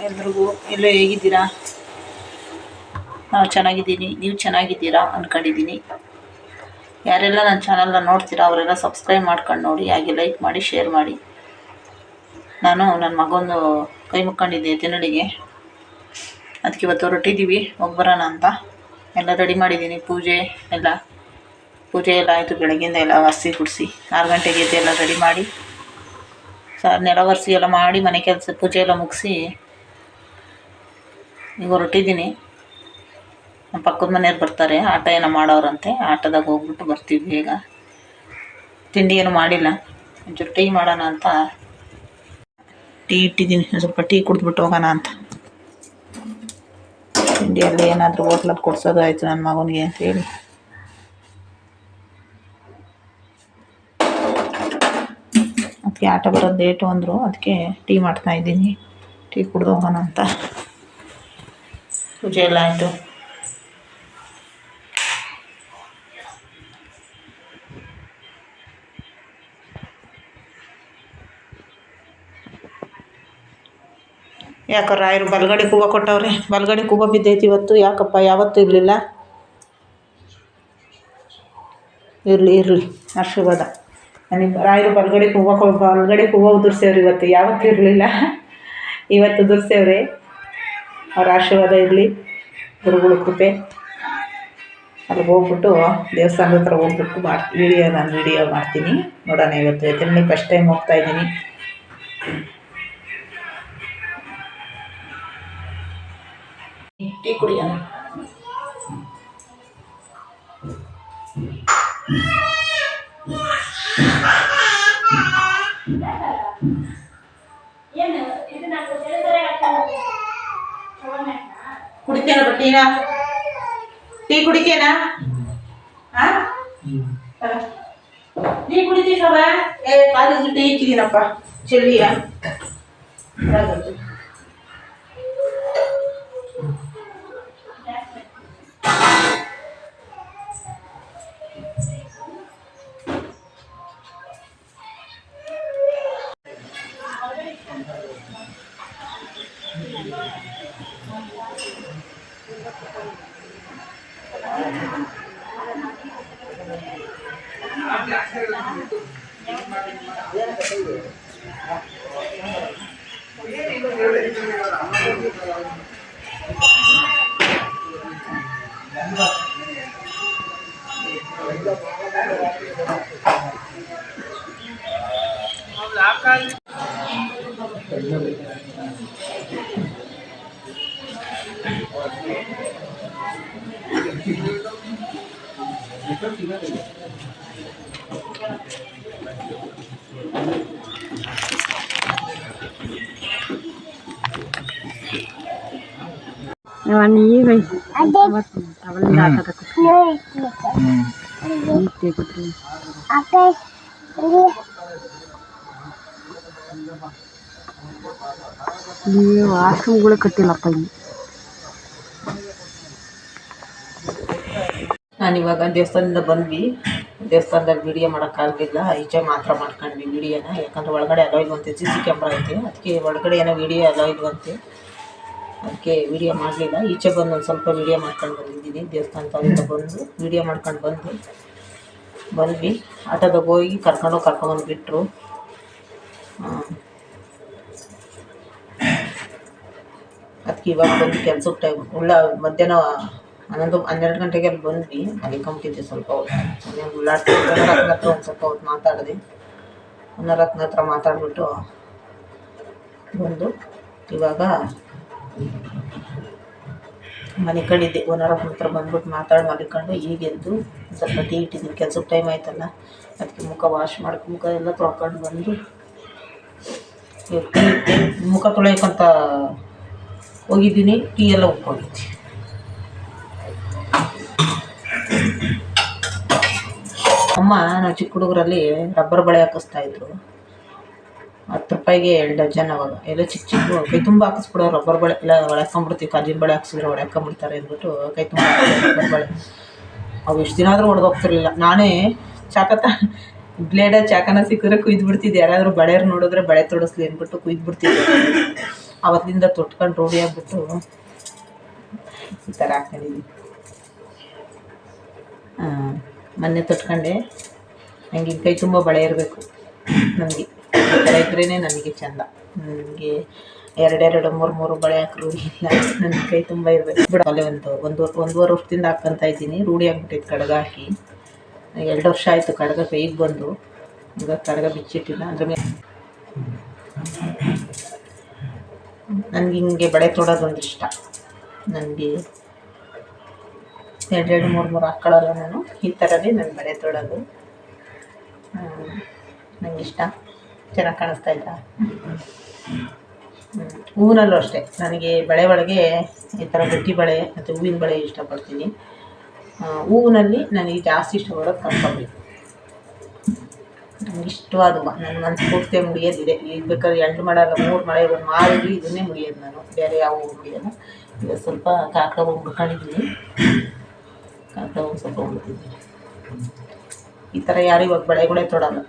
ಎಲ್ರಿಗೂ ಎಲ್ಲೋ ಹೇಗಿದ್ದೀರಾ? ನಾವು ಚೆನ್ನಾಗಿದ್ದೀನಿ, ನೀವು ಚೆನ್ನಾಗಿದ್ದೀರಾ ಅಂದ್ಕೊಂಡಿದ್ದೀನಿ. ಯಾರೆಲ್ಲ ನನ್ನ ಚಾನಲ್ನ ನೋಡ್ತೀರಾ ಅವರೆಲ್ಲ ಸಬ್ಸ್ಕ್ರೈಬ್ ಮಾಡ್ಕೊಂಡು ನೋಡಿ, ಹಾಗೆ ಲೈಕ್ ಮಾಡಿ, ಶೇರ್ ಮಾಡಿ. ನಾನು ನನ್ನ ಮಗಂದು ಕೈ ಮುಕ್ಕೊಂಡಿದ್ದೆ ತಿನ್ನಡಿಗೆ, ಅದಕ್ಕೆ ಇವತ್ತು ಹೊರಟಿದ್ದೀವಿ, ಹೋಗ್ಬರೋಣ ಅಂತ. ಎಲ್ಲ ರೆಡಿ ಮಾಡಿದ್ದೀನಿ, ಪೂಜೆ ಎಲ್ಲ ಆಯಿತು. ಬೆಳಗ್ಗಿಂದ ಎಲ್ಲ ಒರೆಸಿ ಗುಡಿಸಿ 6 ಗಂಟೆಗೆ ಎದ್ದು ಎಲ್ಲ ರೆಡಿ ಮಾಡಿ ನೆಲ ಒರೆಸಿ ಎಲ್ಲ ಮಾಡಿ ಮನೆ ಕೆಲಸ ಪೂಜೆ ಎಲ್ಲ ಮುಗಿಸಿ ಈಗ ಹೊರಟಿದ್ದೀನಿ. ನಮ್ಮ ಪಕ್ಕದ ಮನೆಯವ್ರು ಬರ್ತಾರೆ, ಆಟ ಏನೋ ಮಾಡೋರಂತೆ, ಆಟೋದಾಗ ಹೋಗ್ಬಿಟ್ಟು ಬರ್ತೀವಿ ಬೇಗ. ತಿಂಡಿ ಏನು ಮಾಡಿಲ್ಲ, ಒಂಚೂರು ಟೀ ಮಾಡೋಣ ಅಂತ ಟೀ ಇಟ್ಟಿದ್ದೀನಿ. ಸ್ವಲ್ಪ ಟೀ ಕುಡಿದ್ಬಿಟ್ಟು ಹೋಗೋಣ ಅಂತ. ತಿಂಡಿಯಲ್ಲಿ ಏನಾದರೂ ಹೋಟ್ಲಲ್ಲಿ ಕೊಡ್ಸೋದು ಆಯಿತು ನನ್ನ ಮಗನಿಗೆ ಅಂತೇಳಿ. ಅದಕ್ಕೆ ಆಟ ಬರೋದು ಲೇಟು ಅಂದರು, ಅದಕ್ಕೆ ಟೀ ಮಾಡ್ತಾಯಿದ್ದೀನಿ. ಟೀ ಕುಡ್ದು ಹೋಗೋಣ ಅಂತ. ಪೂಜೆ ಎಲ್ಲ ಆಯಿತು. ಯಾಕೋ ರಾಯರು ಬಲಗಡೆ ಕೂಗ ಕೊಟ್ಟವ್ರೆ, ಬಲಗಡೆ ಕೂಗ ಬಿದ್ದೈತಿ ಇವತ್ತು. ಯಾಕಪ್ಪ ಯಾವತ್ತೂ ಇರಲಿಲ್ಲ. ಇರಲಿ ಆಶೀರ್ವಾದ. ನನಗೆ ರಾಯರು ಬಲಗಡೆ ಕೂಗ ಉದುರ್ಸೇವ್ರಿ ಇವತ್ತು, ಯಾವತ್ತೂ ಇರಲಿಲ್ಲ, ಇವತ್ತು ಉದುರ್ಸೇವ್ರೆ. ಅವ್ರ ಆಶೀರ್ವಾದ ಇರಲಿ, ಗುರುಗಳ ಕೃಪೆ. ಅಲ್ಲಿಗೆ ಹೋಗ್ಬಿಟ್ಟು ದೇವಸ್ಥಾನದ ಹತ್ರ ಹೋಗ್ಬಿಟ್ಟು ವಿಡಿಯೋ ಮಾಡ್ತೀನಿ, ನೋಡೋಣ. ಇವತ್ತು ಎತ್ತನೇ ಫಸ್ಟ್ ಟೈಮ್ ಹೋಗ್ತಾಯಿದ್ದೀನಿ. ಟೀ ಕುಡಿಯೋಣ. ಕುಡಿತೇನ ಬಟ್ಟೀನಾ? ಟೀ ಕುಡಿತೇನಾ? ಟೀ ಕುಡಿತೀವಿ ಶೋಭ? ಕಾಲೇಜ್ ಟೀ ಇಟ್ಟಿದ್ದೀನಪ್ಪ, ಚೆಲ್ಲಿಯ ವಾಶ್ರೂಮ್ಗಳು ಕಟ್ಟಿಲ್ಲಪ್ಪ ಇಲ್ಲಿ. ನಾನಿವಾಗ ದೇವಸ್ಥಾನದಿಂದ ಬಂದ್ವಿ. ದೇವಸ್ಥಾನದಲ್ಲಿ ವಿಡಿಯೋ ಮಾಡೋಕ್ಕಾಗಲಿಲ್ಲ, ಈಚೆ ಮಾತ್ರ ಮಾಡ್ಕೊಂಡ್ವಿ ವಿಡಿಯೋನ. ಯಾಕಂದರೆ ಒಳಗಡೆ ಅಲೋ ಇಲ್ವಂತೆ, CC ಕ್ಯಾಮ್ರಾ ಐತೆ, ಅದಕ್ಕೆ ಒಳಗಡೆ ಏನೋ ವಿಡಿಯೋ ಅಲೋ ಇಲ್ವಂತೆ, ಅದಕ್ಕೆ ವಿಡಿಯೋ ಮಾಡಲಿಲ್ಲ. ಈಚೆ ಬಂದು ಒಂದು ಸ್ವಲ್ಪ ವಿಡಿಯೋ ಮಾಡ್ಕೊಂಡು ಬಂದಿದ್ದೀನಿ. ದೇವಸ್ಥಾನದಿಂದ ಬಂದು ವಿಡಿಯೋ ಮಾಡ್ಕೊಂಡು ಬಂದ್ವಿ. ಆಟೋದಾಗ ಹೋಗಿ ಕರ್ಕೊಂಡ್ಬಂದುಬಿಟ್ರು. ಅದಕ್ಕೆ ಇವಾಗ ಬಂದು ಕೆಲ್ಸಕ್ಕೆ ಟೈಮ್ ಮಧ್ಯಾಹ್ನ 11-12 ಗಂಟೆಗೆ ಅಲ್ಲಿ ಬಂದ್ವಿ. ಮಲಿಕೊಂಬಿಟ್ಟಿದ್ದೆ ಸ್ವಲ್ಪ ಹೊತ್ತು, ಉಳ್ಳಾಡ್ತಿದ್ದೆ. ಹತ್ರ ಒಂದು ಸ್ವಲ್ಪ ಹೊತ್ತು ಮಾತಾಡಿದೆ. ಹತ್ರ ಮಾತಾಡ್ಬಿಟ್ಟು ಬಂದು ಇವಾಗ ಮಲಿಕೊಂಡಿದ್ದೆ. ಹತ್ರ ಬಂದ್ಬಿಟ್ಟು ಮಲಿಕೊಂಡು ಈಗೆದ್ದು ಸ್ವಲ್ಪ ಟೀ ಇಟ್ಟಿದ್ದೀನಿ. ಕೆಲ್ಸಕ್ಕೆ ಟೈಮ್ ಆಯ್ತಲ್ಲ, ಅದಕ್ಕೆ ಮುಖ ವಾಶ್ ಮಾಡ್ಕೊಂಡು ಮುಖ ಎಲ್ಲ ತೊಳ್ಕೊಂಡು ಬಂದು ಟೀ ಇಟ್ಟೆ. ಮುಖ ತೊಳೆಯೋಕ್ಕಂತ ಹೋಗಿದ್ದೀನಿ, ಟೀ ಎಲ್ಲ ಉಕ್ಕೋಗಿದ್ದೆ. ಅಮ್ಮ ನಾವು ಚಿಕ್ಕ ಹುಡುಗರಲ್ಲಿ ರಬ್ಬರ್ ಬಳೆ ಹಾಕಿಸ್ತಾಯಿದ್ರು. 10 ರೂಪಾಯಿಗೆ 2 ಡಜನ್. ಅವಾಗ ಎಲ್ಲ ಚಿಕ್ಕ ಕೈ ತುಂಬ ಹಾಕಿಸ್ಬಿಡೋ ರಬ್ಬರ್ ಬಳೆ ಎಲ್ಲ ಹೊಡ್ಕೊಂಬಿಡ್ತೀವಿ. ಕಾಜಿನ ಬಳೆ ಹಾಕ್ಸಿದ್ರೆ ಹೊಡ್ಕೊಂಬಿಡ್ತಾರೆ ಅಂದ್ಬಿಟ್ಟು ಕೈ ತುಂಬ ರಬ್ಬರ್ ಬಳೆ. ಅವು ಎಷ್ಟು ದಿನ ಆದರೂ ಹೊಡೆದೋಗ್ತಿರ್ಲಿಲ್ಲ. ನಾನೇ ಬ್ಲೇಡ ಚಾಕನ ಸಿಕ್ಕಿದ್ರೆ ಕುಯ್ದು ಬಿಡ್ತಿದ್ದೆ. ಯಾರಾದರೂ ಬಳೆಯರು ನೋಡಿದ್ರೆ ಬಳೆ ತೊಡಸ್ಲಿ ಅಂದ್ಬಿಟ್ಟು ಕುಯ್ದು ಬಿಡ್ತಿದ್ದೆ. ಅವತ್ತಿಂದ ತೊಟ್ಕೊಂಡು ರೂಢಿ ಆಗ್ಬಿಟ್ಟು ಈ ಥರ ಹಾಕ್ಕೊಂಡಿದ್ದೀನಿ. ಮೊನ್ನೆ ತೊಟ್ಕೊಂಡೆ. ನನಗೆ ಕೈ ತುಂಬ ಬಳೆ ಇರಬೇಕು. ನನಗೆ ಈ ಥರ ಇದ್ರೇ ನನಗೆ ಚೆಂದ. ನನಗೆ ಎರಡೆರಡು ಮೂರು ಬಳೆ ಹಾಕಿ ರೂಢಿ ಇಲ್ಲ. ನನ್ನ ಕೈ ತುಂಬ ಇರಬೇಕು. ಬಿಡಲೆ ಒಂದೂವರೆ ವರ್ಷದಿಂದ ಹಾಕ್ಕೊತಾ ಇದ್ದೀನಿ. ರೂಢಿ ಆಗ್ಬಿಟ್ಟೈತೆ ಕಡ್ಗ ಹಾಕಿ. 2 ವರ್ಷ ಆಯಿತು ಕಡ್ಗ ಕೈಗೆ ಬಂದು. ಈಗ ಕಡ್ಗ ಬಿಚ್ಚಿಟ್ಟಿಲ್ಲ. ಅದ್ರ ಮೇಲೆ ನನಗೆ ಹಿಂಗೆ ಬಳೆ ತೊಡೋದೊಂದು ಇಷ್ಟ. ನನಗೆ 2 3 ಹಾಕ್ಕೊಳ್ಳಲ್ಲ ನಾನು. ಈ ಥರನೇ ನನ್ನ ಬಳೆ ತೊಡೋದು ನನಗಿಷ್ಟ. ಚೆನ್ನಾಗಿ ಕಾಣಿಸ್ತಾ ಇಲ್ಲ. ಹೂವಿನಲ್ಲೂ ಅಷ್ಟೇ. ನನಗೆ ಬಳೆ ಒಳಗೆ ಈ ಥರ ಗಟ್ಟಿ ಬಳೆ ಮತ್ತು ಹೂವಿನ ಬಳೆ ಇಷ್ಟಪಡ್ತೀನಿ. ಹೂವಿನಲ್ಲಿ ನನಗೆ ಜಾಸ್ತಿ ಇಷ್ಟಪಡೋದು ಕನಕಾಂಬರಿ. ನನಗೆ ಇಷ್ಟವಾದವ. ನನ್ನ ಮನಸ್ಸು ಪೂರ್ತಿ ಮುಡಿಯೋದಿದೆ. ಈಗ ಬೇಕಾದ್ರೆ 2 ಮಾಡಲ್ಲ 3 ಮಳೆ ಮಾರಿ ಇದನ್ನೇ ಮುಡಿಯೋದು ನಾನು. ಬೇರೆ ಯಾವ ಹೂವು ಮುಡಿಯೋಲ್ಲ. ಈಗ ಸ್ವಲ್ಪ ಕಾಕಡ ಹೂವು ಮುಡ್ಕೊಂಡಿದ್ದೀನಿ. ಕಾಕಡ ಹೂವು ಸ್ವಲ್ಪ ಉಳ್ತಿದ್ದೀನಿ. ಈ ಥರ ಯಾರು ಇವಾಗ ಬಳೆಗಳೇ ತೊಡೋಲ್ಲ.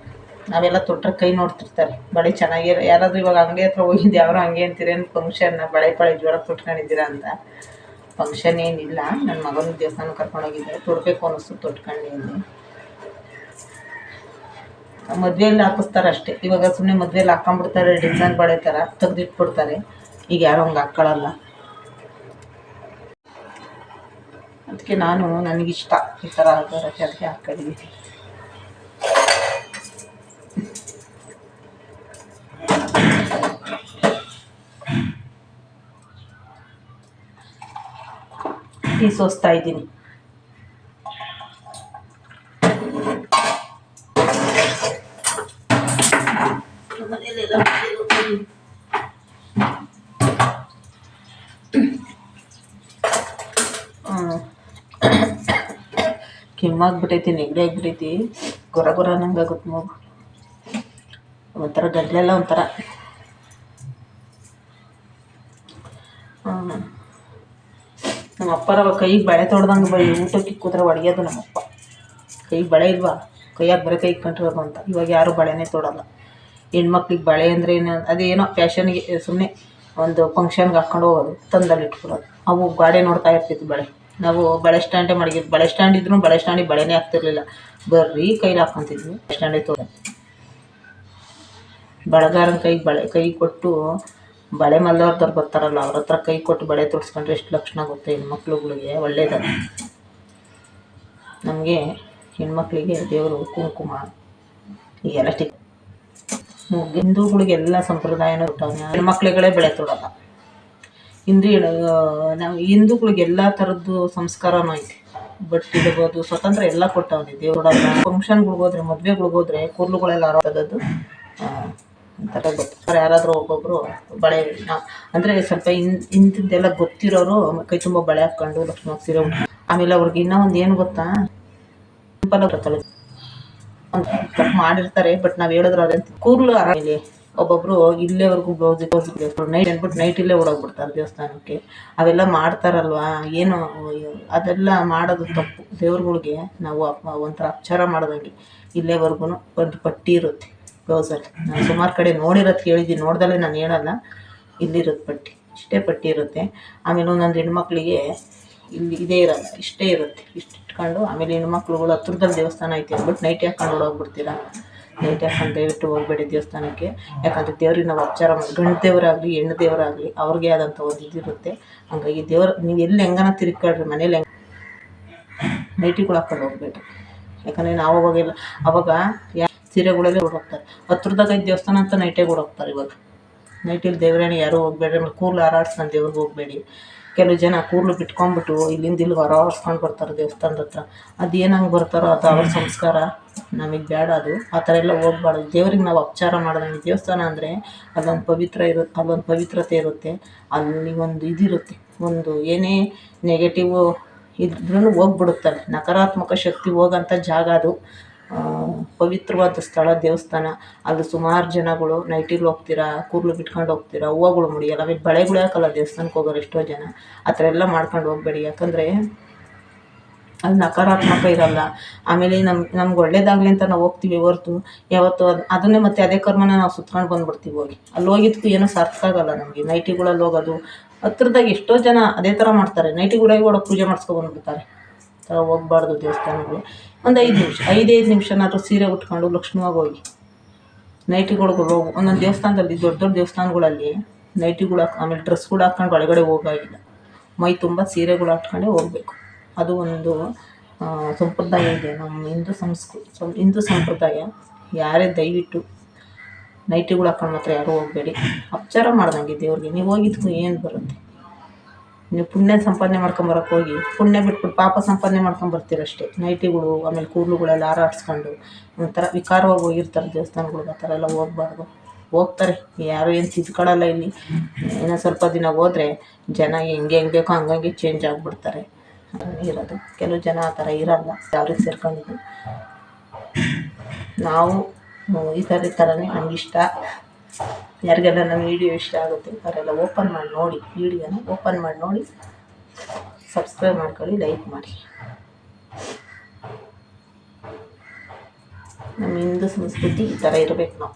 ನಾವೆಲ್ಲ ತೊಟ್ಟರೆ ಕೈ ನೋಡ್ತಿರ್ತಾರೆ. ಬಳೆ ಚೆನ್ನಾಗಿರೋ ಯಾರಾದರೂ ಇವಾಗ ಅಂಗಡಿ ಹತ್ರ ಹೋಗಿದ್ದು ಯಾರೋ ಹಂಗೆ ಅಂತೀರೇನು ಫಂಕ್ಷನ್ನ ಬಳೆ ಜೋರಾಗಿ ತೊಟ್ಕೊಂಡಿದ್ದೀರಾ ಅಂತ. ಫಂಕ್ಷನ್ ಏನಿಲ್ಲ. ನನ್ನ ಮಗನ ದೇವಸ್ಥಾನ ಕರ್ಕೊಂಡೋಗಿದ್ದೆ. ತೊಡಬೇಕು ಅನ್ನಿಸ್ತು ತೊಟ್ಕೊಂಡಿದ್ದೀನಿ. ಮದುವೆಯಲ್ಲಿ ಹಾಕಿಸ್ತಾರೆ ಅಷ್ಟೇ. ಇವಾಗ ಸುಮ್ಮನೆ ಮದುವೆಯಲ್ಲಿ ಹಾಕ್ಕೊಂಡ್ಬಿಡ್ತಾರೆ. ಡಿಸೈನ್ ಬಳೆ ಥರ ತೆಗೆದಿಟ್ಬಿಡ್ತಾರೆ. ಈಗ ಯಾರೋ ಹಂಗೆ ಹಾಕ್ಕೊಳ್ಳಲ್ಲ. ಅದಕ್ಕೆ ನನಗಿಷ್ಟ ಈ ಥರ ಬರೋಕ್ಕೆ. ಅದಕ್ಕೆ ಹಾಕ್ಕೊಂಡಿದ್ದೀನಿ. ಟೀ ಸೋಸ್ತಾ ಇದ್ದೀನಿ. ಕೆಮ್ಮಾಗ್ಬಿಟ್ಟೈತಿ, ನೆಗಡಿ ಆಗ್ಬಿಟ್ಟೈತಿ. ಗೊರ ಅನ್ನಂಗೆ ಆಗುತ್ತೆ ಮಗು. ಒಂಥರ ಗಂಟ್ಲೆಲ್ಲ ಒಂಥರ. ನಮ್ಮ ಅಪ್ಪರವ ಕೈಗೆ ಬಳೆ ತೊಡ್ದಂಗೆ ಊಟಕ್ಕೆ ಕೂತ್ರೆ ಹೊಡೆಯೋದು ನಮ್ಮಪ್ಪ. ಕೈಗೆ ಬಳೆ ಇಲ್ವಾ, ಕೈಯಾಗ ಬರೀ ಕೈಗೆ ಕಂಟಿರೋದು ಅಂತ. ಇವಾಗ ಯಾರೂ ಬಳೆನೇ ತೊಡೋಲ್ಲ. ಹೆಣ್ಮಕ್ಳಿಗೆ ಬಳೆ ಅಂದರೆ ಅದೇನೋ ಫ್ಯಾಷನ್ಗೆ ಸುಮ್ಮನೆ ಒಂದು ಫಂಕ್ಷನ್ಗೆ ಹಾಕ್ಕೊಂಡು ಹೋಗೋದು, ತಂದಲ್ಲಿ ಇಟ್ಕೊಡೋದು. ಅವು ಗಾಡಿ ನೋಡ್ತಾ ಇರ್ತಿತ್ತು ಬಳೆ. ನಾವು ಬಳೆ ಸ್ಟ್ಯಾಂಡೇ ಮಾಡಿದ್ವಿ. ಬಳೆ ಸ್ಟ್ಯಾಂಡ್ ಇದ್ರೂ ಬಳೆ ಸ್ಟ್ಯಾಂಡಿಗೆ ಬಳೆನೇ ಆಗ್ತಿರ್ಲಿಲ್ಲ. ಬರ್ರಿ ಕೈಲಿ ಹಾಕ್ಕೊತಿದ್ವಿ. ಸ್ಟ್ಯಾಂಡೇ ತೊಗೊಂಡು ಬಳೆಗಾರನ ಕೈ ಕೊಟ್ಟು ಬಳೆ ಮಲ್ಲವ್ರದವ್ರು ಬರ್ತಾರಲ್ಲ ಅವ್ರ ಹತ್ರ ಕೈ ಕೊಟ್ಟು ಬಳೆ ತೊಡ್ಸ್ಕೊಂಡ್ರೆ ಎಷ್ಟು ಲಕ್ಷಣ ಗೊತ್ತೆ. ಹೆಣ್ಮಕ್ಳುಗಳಿಗೆ ಒಳ್ಳೇದಲ್ಲ. ನಮಗೆ ಹೆಣ್ಮಕ್ಳಿಗೆ ದೇವರು ಕುಂಕುಮ ಈಗೆಲ್ಲ ಹಿಂದೂಗಳಿಗೆಲ್ಲ ಸಂಪ್ರದಾಯನೂ ಬಿಟ್ಟವನ್ನ. ಹೆಣ್ಮಕ್ಳುಗಳೇ ಬಳೆ ತೊಡೋಲ್ಲ. ನಾವು ಹಿಂದೂಗಳಿಗೆಲ್ಲ ಥರದ್ದು ಸಂಸ್ಕಾರನೂ ಐತಿ. ಬಟ್ಟೆ ಇಡ್ಬೋದು, ಸ್ವತಂತ್ರ ಎಲ್ಲ ಕೊಟ್ಟವನಿ ದೇವ್ರ. ಫಂಕ್ಷನ್ಗಳಿಗೋದ್ರೆ ಮದುವೆಗಳಿಗೋದ್ರೆ ಕೂದಲುಗಳೆಲ್ಲ ತೆಗೆದು ಒಂಥರ ಗೊತ್ತು. ಯಾರಾದರೂ ಒಬ್ಬೊಬ್ಬರು ಬಳೆ ಅಂದರೆ ಸ್ವಲ್ಪ ಇಂಥದ್ದೆಲ್ಲ ಗೊತ್ತಿರೋರು ಕೈ ತುಂಬ ಬಳೆ ಹಾಕ್ಕೊಂಡು ಲಕ್ಷ್ಮಿ ಸೀರೆ ಉಂಟು. ಆಮೇಲೆ ಅವ್ರಿಗೆ ಇನ್ನೂ ಒಂದು ಏನು ಗೊತ್ತಾ, ಸಿಂಪಲ್ ಬರ್ತವೆ ತಪ್ಪು ಮಾಡಿರ್ತಾರೆ. ಬಟ್ ನಾವು ಹೇಳಿದ್ರು ಅದಂತ ಕೂದಲು ಆರಾಮಿಲ್ಲ. ಒಬ್ಬೊಬ್ಬರು ಇಲ್ಲೇವರೆಗೂ ಬ್ಲೌಸ್ ನೈಟ್ ಅಂದ್ಬಿಟ್ಟು ನೈಟ್ ಇಲ್ಲೇ ಓಡೋಗ್ಬಿಡ್ತಾರೆ ದೇವಸ್ಥಾನಕ್ಕೆ. ಅವೆಲ್ಲ ಮಾಡ್ತಾರಲ್ವಾ, ಏನು ಅದೆಲ್ಲ ಮಾಡೋದು ತಪ್ಪು. ದೇವ್ರುಗಳಿಗೆ ನಾವು ಒಂಥರ ಅಪಚಾರ ಮಾಡ್ದಂಗೆ. ಇಲ್ಲೇವರೆಗೂ ಒಂದು ಪಟ್ಟಿ ಇರುತ್ತೆ ಬ್ಲೌಸಲ್ಲಿ. ನಾನು ಸುಮಾರು ಕಡೆ ನೋಡಿರೋದು ಕೇಳಿದ್ದೀನಿ, ನೋಡ್ದಲ್ಲೇ ನಾನು ಹೇಳಲ್ಲ. ಇಲ್ಲಿರುತ್ತೆ ಪಟ್ಟಿ, ಇಷ್ಟೇ ಪಟ್ಟಿ ಇರುತ್ತೆ. ಆಮೇಲೆ ಒಂದೊಂದು ಹೆಣ್ಮಕ್ಳಿಗೆ ಇಲ್ಲಿ ಇದೇ ಇರೋಲ್ಲ, ಇಷ್ಟೇ ಇರುತ್ತೆ. ಇಷ್ಟು ಇಟ್ಕೊಂಡು ಆಮೇಲೆ ಹೆಣ್ಮಕ್ಳುಗಳು ಹತ್ರದಲ್ಲಿ ದೇವಸ್ಥಾನ ಐತೆ ಅಂದ್ಬಿಟ್ಟು ನೈಟ್ ಹಾಕ್ಕೊಂಡು ಓಡೋಗ್ಬಿಡ್ತೀರಾ. ನೈಟ್ ಹಾಕ್ಕೊಂಡು ದಯವಿಟ್ಟು ಹೋಗಬೇಡಿ ದೇವಸ್ಥಾನಕ್ಕೆ. ಯಾಕಂದರೆ ದೇವ್ರಿಗೆ ನಾವು ಅಪಚಾರ ಮಾಡಿ, ಗಂಡು ದೇವರಾಗಲಿ ಹೆಣ್ಣು ದೇವರಾಗಲಿ ಅವ್ರಿಗೆ ಆದಂಥ ಒಂದು ಇದಿರುತ್ತೆ. ಹಂಗಾಗಿ ನೀವು ಎಲ್ಲಿ ಹೆಂಗನ ತಿರ್ಕೊಳ್ರಿ, ಮನೇಲಿ ನೈಟಿಗಳು ಹಾಕ್ಕೊಂಡು ಹೋಗ್ಬೇಡ್ರಿ. ಯಾಕಂದರೆ ನಾವು ಅವಾಗ ಸೀರೆಗಳಲ್ಲೇ ಓಡೋಗ್ತಾರೆ. ಹತ್ರದಾಗ ದೇವಸ್ಥಾನ ಅಂತ ನೈಟೇ ಓಡೋಗ್ತಾರೆ. ಇವಾಗ ನೈಟಲ್ಲಿ ದೇವರಾಣಿ ಯಾರೂ ಹೋಗಬೇಡ್ರಿ. ಆಮೇಲೆ ಕೂರ್ಲು ಹಾರಾಡ್ಸ್ಕೊಂಡು ದೇವ್ರಿಗೆ ಹೋಗಬೇಡಿ. ಕೆಲವು ಜನ ಕೂರ್ಲು ಬಿಟ್ಕೊಂಡ್ಬಿಟ್ಟು ಇಲ್ಲಿಂದ ಇಲ್ಲಿಗೆ ಹಾರಾಡ್ಸ್ಕೊಂಡು ಬರ್ತಾರೆ ದೇವಸ್ಥಾನದ ಹತ್ರ. ಅದೇನು ಹಂಗೆ ಬರ್ತಾರೋ ಅದು ಅವ್ರ ಸಂಸ್ಕಾರ, ನಮಗೆ ಬೇಡ ಅದು. ಆ ಥರ ಎಲ್ಲ ಹೋಗ್ಬಾರ್ದು. ದೇವ್ರಿಗೆ ನಾವು ಅಪಚಾರ ಮಾಡ್ದಂಗೆ. ದೇವಸ್ಥಾನ ಅಂದರೆ ಅಲ್ಲೊಂದು ಪವಿತ್ರತೆ ಇರುತ್ತೆ. ಅಲ್ಲಿ ಒಂದು ಇದಿರುತ್ತೆ, ಒಂದು ಏನೇ ನೆಗೆಟಿವು ಇದ್ರೂ ಹೋಗ್ಬಿಡುತ್ತಲ್ಲ. ನಕಾರಾತ್ಮಕ ಶಕ್ತಿ ಹೋಗೋಂಥ ಜಾಗ ಅದು. ಪವಿತ್ರವಾದ ಸ್ಥಳ ದೇವಸ್ಥಾನ. ಅಲ್ಲಿ ಸುಮಾರು ಜನಗಳು ನೈಟಿಗೆ ಹೋಗ್ತೀರಾ, ಕೂದಲು ಬಿಟ್ಕೊಂಡು ಹೋಗ್ತೀರಾ, ಹೂವುಗಳು ಮುಡಿಯಲ್ಲ. ಆಮೇಲೆ ಬಳೆಗಳು ಹಾಕಲ್ಲ ದೇವಸ್ಥಾನಕ್ಕೆ ಹೋಗೋರು ಎಷ್ಟೋ ಜನ. ಆ ಥರ ಎಲ್ಲ ಮಾಡ್ಕೊಂಡು ಹೋಗಬೇಡಿ. ಯಾಕಂದರೆ ಅದು ನಕಾರಾತ್ಮಕ ಇರಲ್ಲ. ಆಮೇಲೆ ನಮ್ಗೆ ಒಳ್ಳೇದಾಗಲಿ ಅಂತ ನಾವು ಹೋಗ್ತೀವಿ ಹೊರ್ತು ಯಾವತ್ತು ಅದನ್ನೇ ಮತ್ತೆ ಅದೇ ಕರ್ಮನ ನಾವು ಸುತ್ಕೊಂಡು ಬಂದುಬಿಡ್ತೀವಿ ಹೋಗಿ. ಅಲ್ಲಿ ಹೋಗಿದ್ದಕ್ಕೂ ಏನೂ ಸಾರ್ಥಕ ಆಗಲ್ಲ ನಮಗೆ. ನೈಟಿಗಳಲ್ಲಿ ಹೋಗೋದು ಹತ್ರದಾಗ ಎಷ್ಟೋ ಜನ ಅದೇ ಥರ ಮಾಡ್ತಾರೆ. ನೈಟಿಗಳಿಗೆ ಕೂಡ ಪೂಜೆ ಮಾಡಿಸ್ಕೊಬಂದ್ಬಿಡ್ತಾರೆ. ಥರ ಹೋಗ್ಬಾರ್ದು ದೇವಸ್ಥಾನಗಳು. ಒಂದು 5 ನಿಮಿಷ 5 ನಿಮಿಷನಾದ್ರೂ ಸೀರೆ ಉಟ್ಕೊಂಡು ಲಕ್ಷ್ಮವಾಗಿ ಹೋಗಿ. ನೈಟಿಗಳಿಗೂ ಹೋಗು. ಒಂದೊಂದು ದೇವಸ್ಥಾನದಲ್ಲಿ ದೊಡ್ಡ ದೊಡ್ಡ ದೇವಸ್ಥಾನಗಳಲ್ಲಿ ನೈಟಿಗಳು ಆಮೇಲೆ ಡ್ರೆಸ್ಗಳು ಹಾಕ್ಕೊಂಡು ಒಳಗಡೆ ಹೋಗಾಗಿಲ್ಲ. ಮೈ ತುಂಬ ಸೀರೆಗಳು ಹಾಕ್ಕೊಂಡೇ ಹೋಗಬೇಕು. ಅದು ಒಂದು ಸಂಪ್ರದಾಯ ಇದೆ ನಮ್ಮ ಹಿಂದೂ ಸಂಪ್ರದಾಯ. ಯಾರೇ ದಯವಿಟ್ಟು ನೈಟಿಗಳು ಹಾಕೊಂಡು ಮಾತ್ರ ಯಾರೂ ಹೋಗಬೇಡಿ. ಅಪಚಾರ ಮಾಡ್ದಂಗೆ ದೇವ್ರಿಗೆ. ನೀವು ಹೋಗಿದ್ದಕ್ಕೂ ಏನು ಬರುತ್ತೆ? ನೀವು ಪುಣ್ಯ ಸಂಪಾದನೆ ಮಾಡ್ಕೊಂಬರಕ್ಕೆ ಹೋಗಿ ಪುಣ್ಯ ಬಿಟ್ಬಿಟ್ಟು ಪಾಪ ಸಂಪಾದನೆ ಮಾಡ್ಕೊಂಬರ್ತೀರಷ್ಟೇ. ನೈಟಿಗಳು ಆಮೇಲೆ ಕೂದಲುಗಳೆಲ್ಲ ಹಾರಾಡಿಸ್ಕೊಂಡು ಒಂಥರ ವಿಕಾರವಾಗಿ ಹೋಗಿರ್ತಾರೆ ದೇವಸ್ಥಾನಗಳಿಗೆ. ಆ ಥರ ಎಲ್ಲ ಹೋಗ್ಬಾರ್ದು. ಹೋಗ್ತಾರೆ ಯಾರು ಏನು ತಿದ್ಕೊಳ್ಳಲ್ಲ ಇಲ್ಲಿ. ಏನೋ ಸ್ವಲ್ಪ ದಿನ ಹೋದರೆ ಜನ ಹೆಂಗೆ ಬೇಕೋ ಹಂಗಂಗೆ ಚೇಂಜ್ ಆಗಿಬಿಡ್ತಾರೆ. ಇರೋದು ಕೆಲವು ಜನ ಆ ಥರ ಇರಲ್ಲ. ಅವ್ರಿಗೆ ಸೇರ್ಕೊಂಡಿದ್ದು ನಾವು ಈ ಥರನೇ ನಮಗಿಷ್ಟ. ಯಾರಿಗೆಲ್ಲ ನಮ್ಮ ವೀಡಿಯೋ ಇಷ್ಟ ಆಗುತ್ತೆ ಅವರೆಲ್ಲ ಓಪನ್ ಮಾಡಿ ನೋಡಿ, ವೀಡಿಯೋನ ಓಪನ್ ಮಾಡಿ ನೋಡಿ, ಸಬ್ಸ್ಕ್ರೈಬ್ ಮಾಡ್ಕೊಳ್ಳಿ, ಲೈಕ್ ಮಾಡಿ. ನಮ್ಮ ಹಿಂದೂ ಸಂಸ್ಕೃತಿ ಈ ಥರ ಇರಬೇಕು ನಾವು.